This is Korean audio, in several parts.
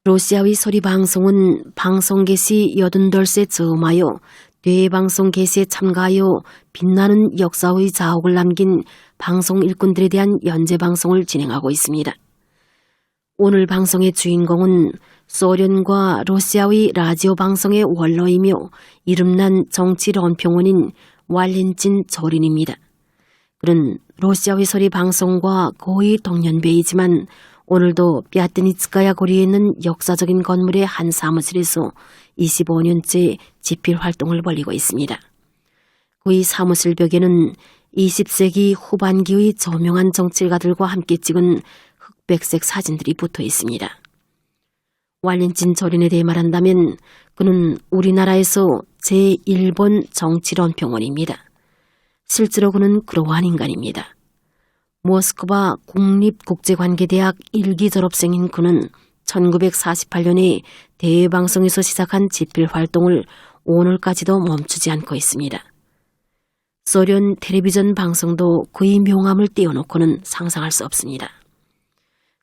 러시아의 소리 방송은 방송 개시 82세 즈음하여 대방송 개시에 참가하여 빛나는 역사의 자옥을 남긴 방송 일꾼들에 대한 연재 방송을 진행하고 있습니다. 오늘 방송의 주인공은 소련과 러시아의 라디오 방송의 원로이며 이름난 정치 런평원인 왈렌친 조린입니다. 그는 러시아의 소리 방송과 거의 동년배이지만 오늘도 뼈아뜨니츠카야 거리에 있는 역사적인 건물의 한 사무실에서 25년째 집필 활동을 벌이고 있습니다. 그의 사무실 벽에는 20세기 후반기의 저명한 정치가들과 함께 찍은 흑백색 사진들이 붙어 있습니다. 왈렌친 조린에 대해 말한다면 그는 우리나라에서 제1번 정치론평원입니다. 실제로 그는 그러한 인간입니다. 모스크바 국립국제관계대학 1기 졸업생인 그는 1948년에 대외방송에서 시작한 집필 활동을 오늘까지도 멈추지 않고 있습니다. 소련 텔레비전 방송도 그의 명함을 띄워놓고는 상상할 수 없습니다.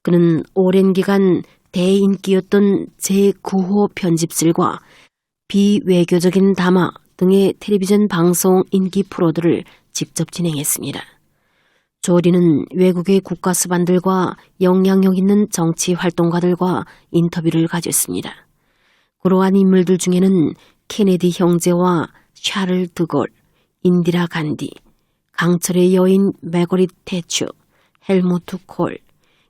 그는 오랜 기간 대인기였던 제9호 편집실과 비외교적인 담화 등의 텔레비전 방송 인기 프로들을 직접 진행했습니다. 조린은 외국의 국가수반들과 영향력 있는 정치 활동가들과 인터뷰를 가졌습니다. 그러한 인물들 중에는 케네디 형제와 샤를 드골, 인디라 간디, 강철의 여인 메거릿 태추, 헬무트 콜,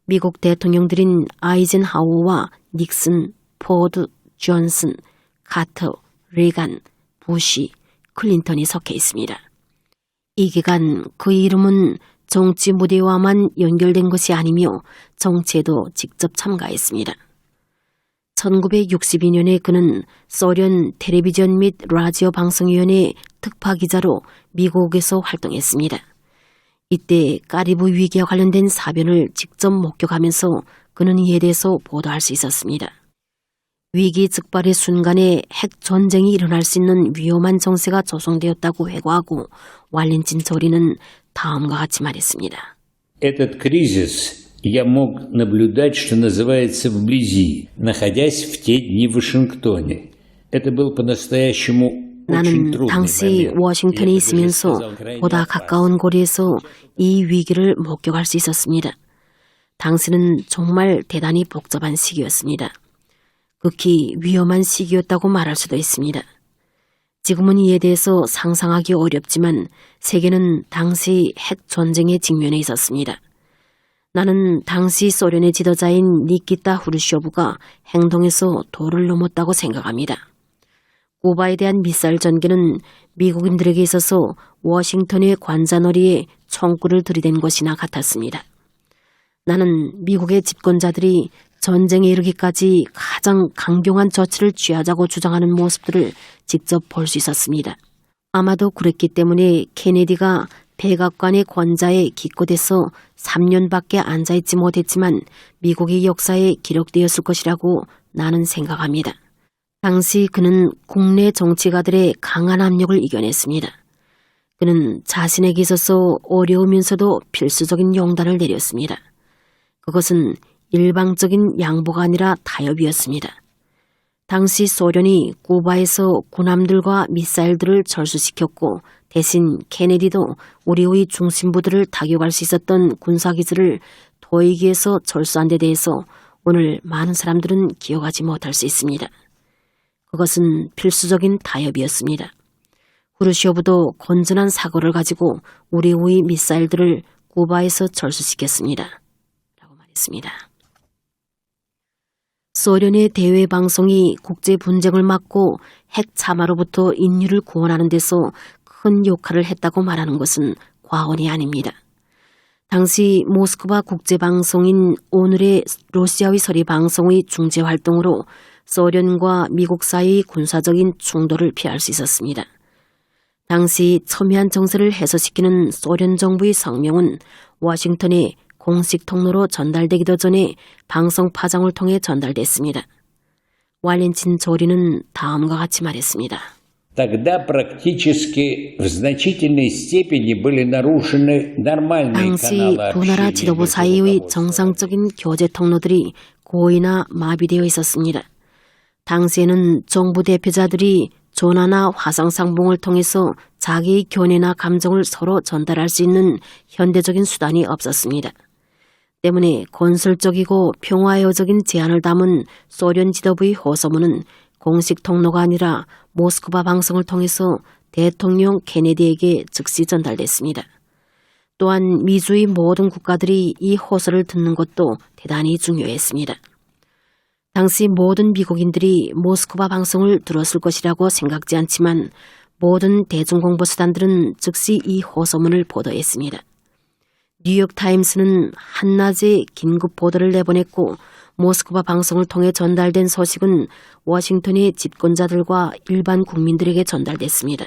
미국 대통령들인 아이젠하워와 닉슨, 포드, 존슨, 카터, 레간, 부시, 클린턴이 속해 있습니다. 이 기간 그의 이름은 정치 무대와만 연결된 것이 아니며 정치에도 직접 참가했습니다. 1962년에 그는 소련 텔레비전 및 라디오 방송위원회 특파기자로 미국에서 활동했습니다. 이때 카리브 위기와 관련된 사변을 직접 목격하면서 그는 이에 대해서 보도할 수 있었습니다. 위기 즉발의 순간에 핵 전쟁이 일어날 수 있는 위험한 정세가 조성되었다고 회고하고 왈렌친 조린은 다음과 같이 말했습니다. Этот кризис я мог наблюдать, что называется, вблизи, находясь в те дни в Вашингтоне. Это был по-настоящему 나는 당시 워싱턴에 있으면서 보다 가까운 거리에서 이 위기를 목격할 수 있었습니다. 당시는 정말 대단히 복잡한 시기였습니다. 극히 위험한 시기였다고 말할 수도 있습니다. 지금은 이에 대해서 상상하기 어렵지만 세계는 당시 핵 전쟁에 직면해 있었습니다. 나는 당시 소련의 지도자인 니키타 후르쇼프가 행동에서 도를 넘었다고 생각합니다. 쿠바에 대한 미사일 전개는 미국인들에게 있어서 워싱턴의 관자놀이에 총구를 들이댄 것이나 같았습니다. 나는 미국의 집권자들이 전쟁에 이르기까지 가장 강경한 조치를 취하자고 주장하는 모습들을 직접 볼 수 있었습니다. 아마도 그랬기 때문에 케네디가 백악관의 권좌에 기껏해서 3년밖에 앉아있지 못했지만 미국의 역사에 기록되었을 것이라고 나는 생각합니다. 당시 그는 국내 정치가들의 강한 압력을 이겨냈습니다. 그는 자신에게 있어서 어려우면서도 필수적인 용단을 내렸습니다. 그것은 일방적인 양보가 아니라 타협이었습니다. 당시 소련이 쿠바에서 군함들과 미사일들을 철수시켰고 대신 케네디도 우리의 중심부들을 타격할 수 있었던 군사기지를 도이기에서 철수한 데 대해서 오늘 많은 사람들은 기억하지 못할 수 있습니다. 그것은 필수적인 타협이었습니다. 후르쇼프도 건전한 사고를 가지고 우리의 미사일들을 쿠바에서 철수시켰습니다. 라고 말했습니다. 소련의 대외 방송이 국제 분쟁을 막고 핵 참화로부터 인류를 구원하는 데서 큰 역할을 했다고 말하는 것은 과언이 아닙니다. 당시 모스크바 국제방송인 오늘의 러시아의 소리 방송의 중재 활동으로 소련과 미국 사이의 군사적인 충돌을 피할 수 있었습니다. 당시 첨예한 정세를 해소시키는 소련 정부의 성명은 워싱턴에 공식 통로로 전달되기도 전에 방송 파장을 통해 전달됐습니다. 왈렌친 조린은 다음과 같이 말했습니다. Тогда практически в значительной степени были нарушены нормальные 당시 каналы 두 나라 общения 지도부 между 사이의 руководством. 정상적인 교제 통로들이 고의나 마비되어 있었습니다. 당시에는 정부 대표자들이 전화나 화상상봉을 통해서 자기의 견해나 감정을 서로 전달할 수 있는 현대적인 수단이 없었습니다. 때문에 건설적이고 평화애호적인 제안을 담은 소련 지도부의 호소문은 공식 통로가 아니라 모스크바 방송을 통해서 대통령 케네디에게 즉시 전달됐습니다. 또한 미주의 모든 국가들이 이 호소를 듣는 것도 대단히 중요했습니다. 당시 모든 미국인들이 모스크바 방송을 들었을 것이라고 생각지 않지만 모든 대중공보수단들은 즉시 이 호소문을 보도했습니다. 뉴욕타임스는 한낮에 긴급 보도를 내보냈고 모스크바 방송을 통해 전달된 소식은 워싱턴의 집권자들과 일반 국민들에게 전달됐습니다.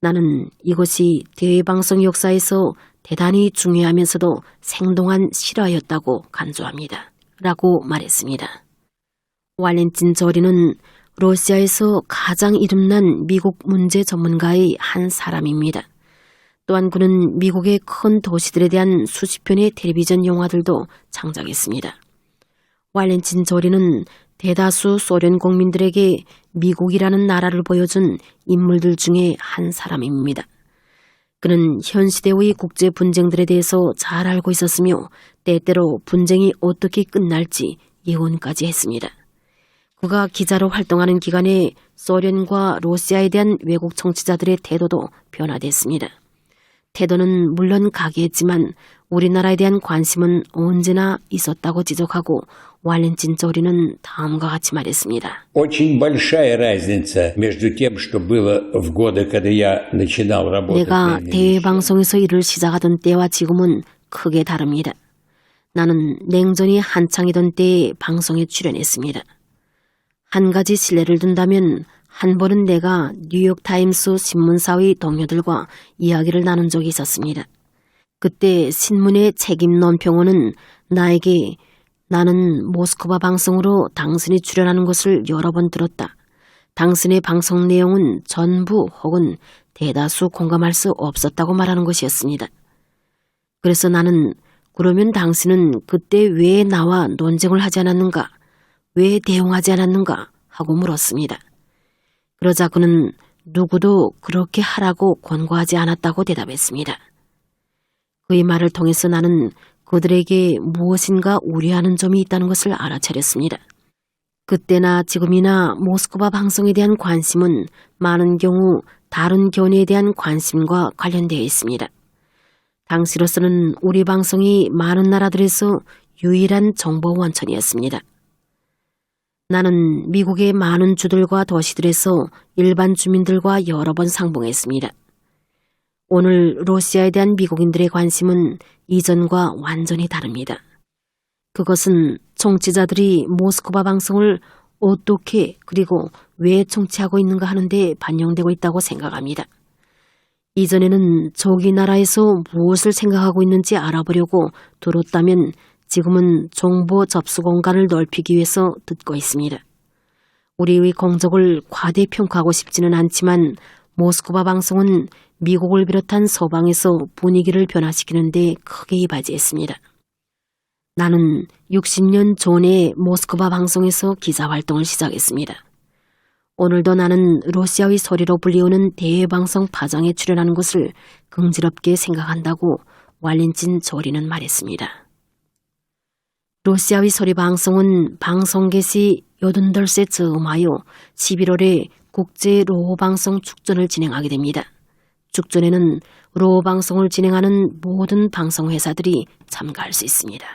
나는 이것이 대외방송 역사에서 대단히 중요하면서도 생동한 실화였다고 간주합니다. 라고 말했습니다. 왈렌틴 조리는 러시아에서 가장 이름난 미국 문제 전문가의 한 사람입니다. 또한 그는 미국의 큰 도시들에 대한 수십 편의 텔레비전 영화들도 창작했습니다. 왈렌틴 조리는 대다수 소련 국민들에게 미국이라는 나라를 보여준 인물들 중에 한 사람입니다. 그는 현 시대의 국제 분쟁들에 대해서 잘 알고 있었으며 때때로 분쟁이 어떻게 끝날지 예언까지 했습니다. 그가 기자로 활동하는 기간에 소련과 러시아에 대한 외국 정치자들의 태도도 변화됐습니다. 태도는 물론 강했지만 우리나라에 대한 관심은 언제나 있었다고 지적하고 왈렌틴 조리는 다음과 같이 말했습니다. Очень большая разница между тем, что было в годы, когда я начинал работать. 내가 대외방송에서 일을 시작하던 때와 지금은 크게 다릅니다. 나는 냉전이 한창이던 때에 방송에 출연했습니다. 한 가지 신뢰를 둔다면 한 번은 내가 뉴욕타임스 신문사의 동료들과 이야기를 나눈 적이 있었습니다. 그때 신문의 책임 논평원은 나에게 나는 모스크바 방송으로 당신이 출연하는 것을 여러 번 들었다. 당신의 방송 내용은 전부 혹은 대다수 공감할 수 없었다고 말하는 것이었습니다. 그래서 나는 그러면 당신은 그때 왜 나와 논쟁을 하지 않았는가? 왜 대응하지 않았는가? 하고 물었습니다. 그러자 그는 누구도 그렇게 하라고 권고하지 않았다고 대답했습니다. 그의 말을 통해서 나는 그들에게 무엇인가 우려하는 점이 있다는 것을 알아차렸습니다. 그때나 지금이나 모스크바 방송에 대한 관심은 많은 경우 다른 견해에 대한 관심과 관련되어 있습니다. 당시로서는 우리 방송이 많은 나라들에서 유일한 정보 원천이었습니다. 나는 미국의 많은 주들과 도시들에서 일반 주민들과 여러 번 상봉했습니다. 오늘 러시아에 대한 미국인들의 관심은 이전과 완전히 다릅니다. 그것은 정치자들이 모스크바 방송을 어떻게 그리고 왜 정치하고 있는가 하는 데 반영되고 있다고 생각합니다. 이전에는 저기 나라에서 무엇을 생각하고 있는지 알아보려고 들었다면 지금은 정보 접수 공간을 넓히기 위해서 듣고 있습니다. 우리의 공적을 과대평가하고 싶지는 않지만 모스크바 방송은 미국을 비롯한 서방에서 분위기를 변화시키는 데 크게 이바지했습니다. 나는 60년 전에 모스크바 방송에서 기자활동을 시작했습니다. 오늘도 나는 러시아의 소리로 불리우는 대외방송 파장에 출연하는 것을 긍지럽게 생각한다고 왈렌틴 조리는 말했습니다. 러시아의 소리 방송은 방송 개시 88세 즈음하여 11월에 국제 로호 방송 축전을 진행하게 됩니다. 축전에는 로호 방송을 진행하는 모든 방송회사들이 참가할 수 있습니다.